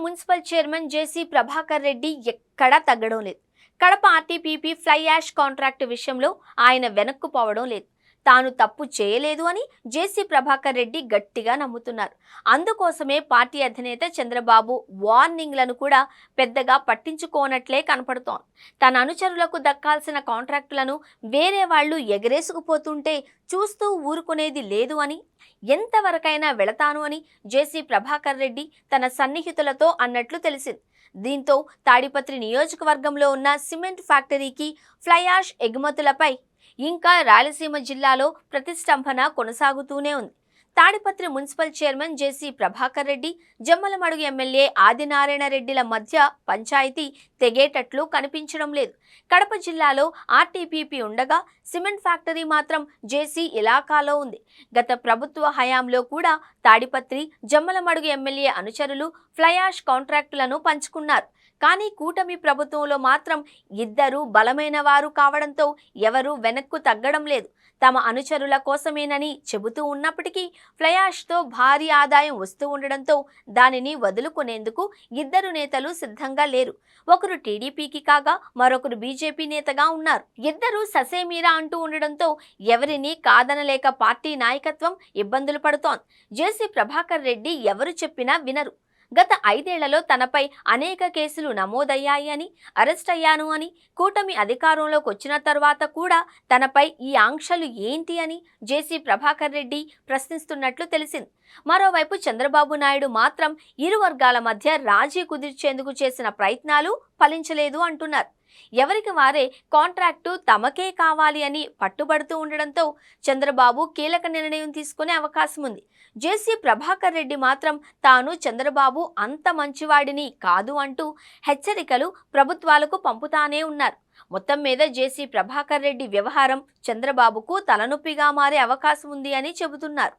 Municipal chairman JC Prabhakar Reddy ఎక్కడా తగ్గడం లేదు. Kadapa RTPP fly ash contract విషయంలో ఆయన వెనక్కు పోవడం లేదు. తాను తప్పు చేయలేదు అని జేసీ ప్రభాకర్ రెడ్డి గట్టిగా నమ్ముతున్నారు. అందుకోసమే పార్టీ అధినేత చంద్రబాబు వార్నింగ్లను కూడా పెద్దగా పట్టించుకోనట్లే కనపడుతోంది. తన అనుచరులకు దక్కాల్సిన కాంట్రాక్టులను వేరే వాళ్లు ఎగరేసుకుపోతుంటే చూస్తూ ఊరుకునేది లేదు అని, ఎంతవరకైనా వెళతాను అని జేసీ ప్రభాకర్ రెడ్డి తన సన్నిహితులతో అన్నట్లు తెలిసింది. దీంతో తాడిపత్రి నియోజకవర్గంలో ఉన్న సిమెంట్ ఫ్యాక్టరీకి ఫ్లై యాష్ ఎగుమతులపై ఇంకా రాయలసీమ జిల్లాలో ప్రతిష్టంభన కొనసాగుతూనే ఉంది. Tadipatri municipal chairman JC Prabhakar Reddy, Jammalamadugu MLA Adinarayana రెడ్డిల మధ్య పంచాయతీ తెగేటట్లు కనిపించడం లేదు. కడప జిల్లాలో ఆర్టీపీపీ ఉండగా సిమెంట్ ఫ్యాక్టరీ మాత్రం జేసీ ఇలాకాలో ఉంది. గత ప్రభుత్వ హయాంలో కూడా తాడిపత్రి, జమ్మలమడుగు ఎమ్మెల్యే అనుచరులు ఫ్లై యాష్ కాంట్రాక్టులను పంచుకున్నారు. కానీ కూటమి ప్రభుత్వంలో మాత్రం ఇద్దరు బలమైన వారు కావడంతో ఎవరూ వెనక్కు తగ్గడం లేదు. తమ అనుచరుల కోసమేనని చెబుతూ ఉన్నప్పటికీ ఫ్లై యాష్తో భారీ ఆదాయం వస్తూ ఉండడంతో దానిని వదులుకునేందుకు ఇద్దరు నేతలు సిద్ధంగా లేరు. ఒకరు టీడీపీకి కాగా మరొకరు బీజేపీ నేతగా ఉన్నారు. ఇద్దరు ససేమీరా అంటూ ఉండడంతో ఎవరిని కాదనలేక పార్టీ నాయకత్వం ఇబ్బందులు పడుతోంది. జేసీ ప్రభాకర్ రెడ్డి ఎవరు చెప్పినా వినరు. గత 5 ఏళ్లలో తనపై అనేక కేసులు నమోదయ్యాయి అని, అరెస్ట్ అయ్యాను అని, కూటమి అధికారంలోకి వచ్చిన తర్వాత కూడా తనపై ఈ ఆంక్షలు ఏంటి అని జేసీ ప్రభాకర్ రెడ్డి ప్రశ్నిస్తున్నట్లు తెలిసింది. మరోవైపు చంద్రబాబు నాయుడు మాత్రం ఇరు వర్గాల మధ్య రాజీ కుదిర్చేందుకు చేసిన ప్రయత్నాలు ఫలించలేదు అంటున్నారు. ఎవరికి వారే కాంట్రాక్టు తమకే కావాలి అని పట్టుబడుతూ ఉండడంతో చంద్రబాబు కీలక నిర్ణయం తీసుకునే అవకాశం ఉంది. జేసీ ప్రభాకర్ రెడ్డి మాత్రం తాను చంద్రబాబు అంత మంచివాడిని కాదు అంటూ హెచ్చరికలు ప్రభుత్వాలకు పంపుతానే ఉన్నారు. మొత్తం మీద జేసీ ప్రభాకర్ రెడ్డి వ్యవహారం చంద్రబాబుకు తలనొప్పిగా మారే అవకాశం ఉంది అని చెబుతున్నారు.